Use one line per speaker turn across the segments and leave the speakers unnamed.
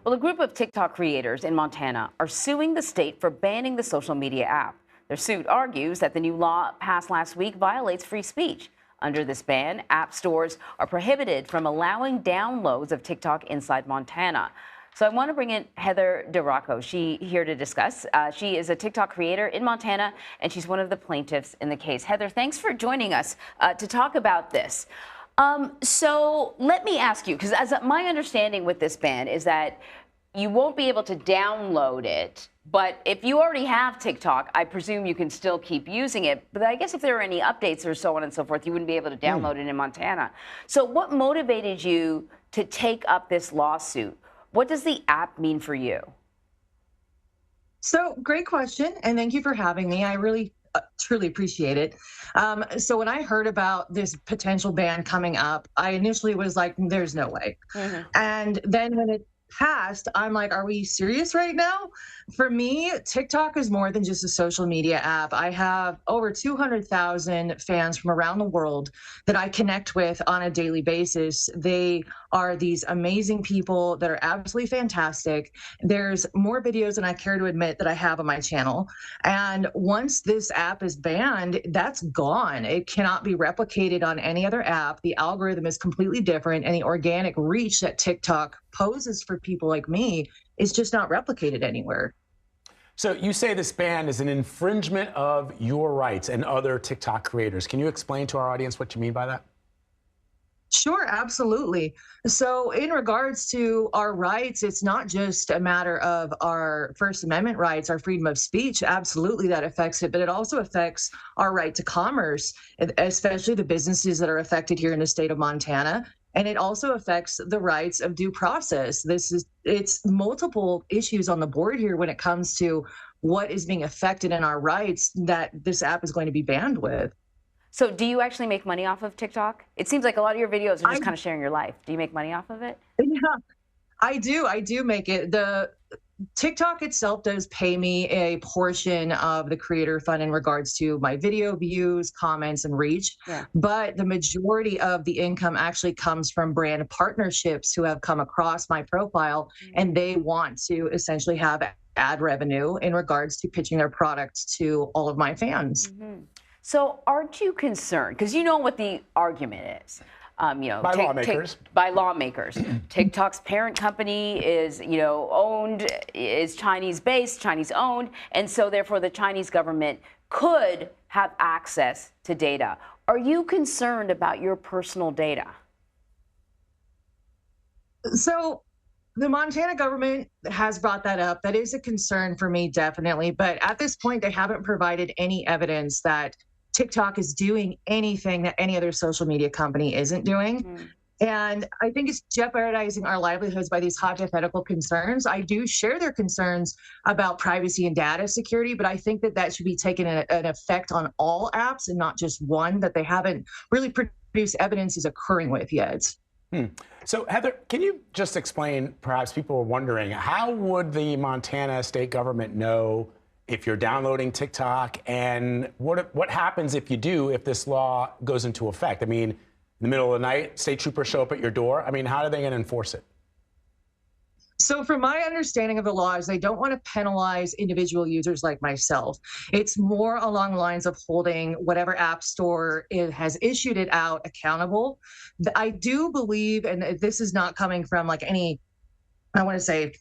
Well, a group of TikTok creators in Montana are suing the state for banning the social media app. Their suit argues that the new law passed last week violates free speech. Under this ban, app stores are prohibited from allowing downloads of TikTok inside Montana. So I want to bring in Heather DiRocco. She here to discuss. She is a TikTok creator in Montana, and she's one of the plaintiffs in the case. Heather, thanks for joining us to talk about this. So let me ask you, because as my understanding with this ban is that you won't be able to download it, but if you already have TikTok, I presume you can still keep using it. But I guess if there are any updates or so on and so forth, you wouldn't be able to download it in Montana. So what motivated you to take up this lawsuit? What does the app mean for you?
So great question, and thank you for having me. I really truly appreciate it. So when I heard about this potential ban coming up, I initially was like, there's no way. And then when it passed, I'm like, are we serious right now? For me, TikTok is more than just a social media app. I have over 200,000 fans from around the world that I connect with on a daily basis. They are these amazing people that are absolutely fantastic. There's more videos than I care to admit that I have on my channel. And once this app is banned, that's gone. It cannot be replicated on any other app. The algorithm is completely different, and the organic reach that TikTok poses for people like me is just not replicated anywhere.
So you say this ban is an infringement of your rights and other TikTok creators. Can you explain to our audience what you mean by that?
Sure, absolutely. So in regards to our rights, it's not just a matter of our First Amendment rights, our freedom of speech. Absolutely, that affects it, but it also affects our right to commerce, especially the businesses that are affected here in the state of Montana. And it also affects the rights of due process. It's multiple issues on the board here when it comes to what is being affected in our rights that this app is going to be banned with.
So do you actually make money off of TikTok? It seems like a lot of your videos are just kind of sharing your life. Do you make money off of it?
Yeah, I do make it. The TikTok itself does pay me a portion of the creator fund in regards to my video views, comments, and reach.
Yeah.
But the majority of the income actually comes from brand partnerships who have come across my profile, and they want to essentially have ad revenue in regards to pitching their products to all of my fans.
So aren't you concerned? Because you know what the argument is.
By lawmakers.
By lawmakers. TikTok's parent company is, is Chinese-based, Chinese-owned, and so therefore the Chinese government could have access to data. Are you concerned about your personal data?
So the Montana government has brought that up. That is a concern for me, definitely. But at this point, they haven't provided any evidence that TikTok is doing anything that any other social media company isn't doing. And I think it's jeopardizing our livelihoods by these hypothetical concerns. I do share their concerns about privacy and data security, but I think that that should be taken an effect on all apps and not just one that they haven't really produced evidence is occurring with yet.
So Heather, can you just explain, perhaps people are wondering, how would the Montana state government know if you're downloading TikTok, and what happens if you do, if this law goes into effect? I mean, in the middle of the night, state troopers show up at your door. I mean, how are they going to enforce it?
So from my understanding of the law is they don't want to penalize individual users like myself. It's more along the lines of holding whatever app store has issued it out accountable. I do believe, and this is not coming from like any, I want to say,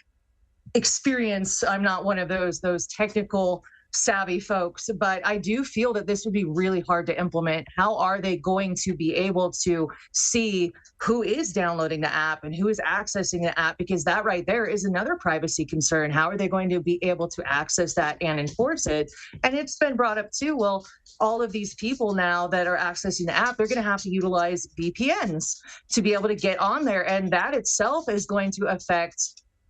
experience. I'm not one of those technical savvy folks, but I do feel that this would be really hard to implement. How are they going to be able to see who is downloading the app and who is accessing the app? Because that right there is another privacy concern. How are they going to be able to access that and enforce it? And it's been brought up too, well, all of these people now that are accessing the app, they're going to have to utilize VPNs to be able to get on there. And that itself is going to affect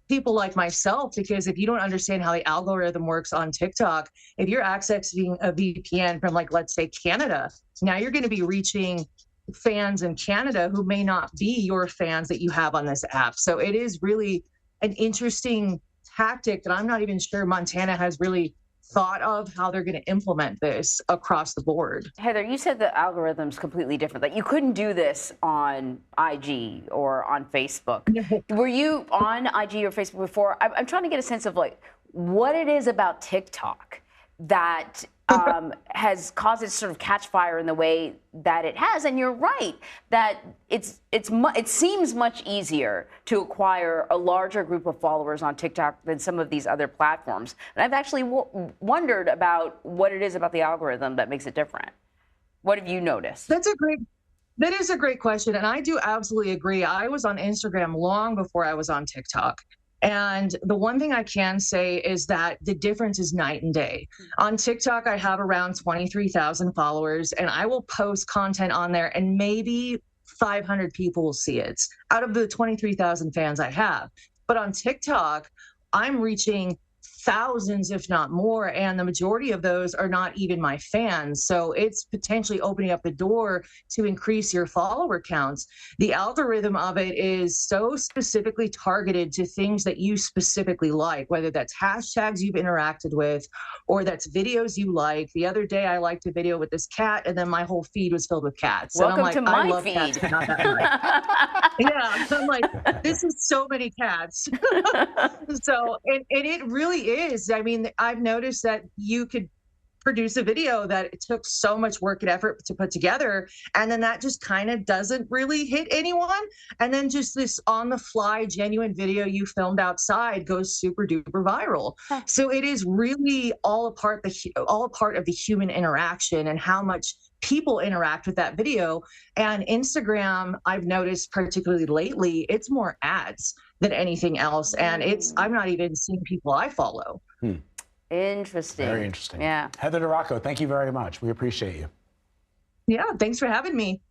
people like myself, because if you don't understand how the algorithm works on TikTok, if you're accessing a VPN from, like, let's say Canada, now you're going to be reaching fans in Canada who may not be your fans that you have on this app. So it is really an interesting tactic that I'm not even sure Montana has really thought of how they're going to implement this across the board.
Heather, you said the algorithm's completely different. Like you couldn't do this on IG or on Facebook. Were you on IG or Facebook before? I'm trying to get a sense of like what it is about TikTok that has caused it to sort of catch fire in the way that it has. And you're right that it seems much easier to acquire a larger group of followers on TikTok than some of these other platforms. And I've actually wondered about what it is about the algorithm that makes it different. What have you noticed?
That is a great question. And I do absolutely agree. I was on Instagram long before I was on TikTok. And the one thing I can say is that the difference is night and day. On TikTok, I have around 23,000 followers, and I will post content on there, and maybe 500 people will see it out of the 23,000 fans I have. But on TikTok, I'm reaching thousands, if not more, and the majority of those are not even my fans. So it's potentially opening up the door to increase your follower counts. The algorithm of it is so specifically targeted to things that you specifically like, whether that's hashtags you've interacted with or that's videos you like. The other day I liked a video with this cat, and then my whole feed was filled with cats.
Welcome
and I'm like,
to my
I love
feed.
Cats, but not that much. Yeah, I'm like, this is so many cats. So, and it really is. I mean, I've noticed that you could produce a video that it took so much work and effort to put together, and then that just kind of doesn't really hit anyone. And then just this on the fly, genuine video you filmed outside goes super duper viral. So it is really all a part of the human interaction and how much people interact with that video. And Instagram, I've noticed particularly lately, it's more ads than anything else. And I'm not even seeing people I follow.
Interesting.
Very interesting.
Yeah.
Heather DiRocco, thank you very much. We appreciate you.
Yeah, thanks for having me.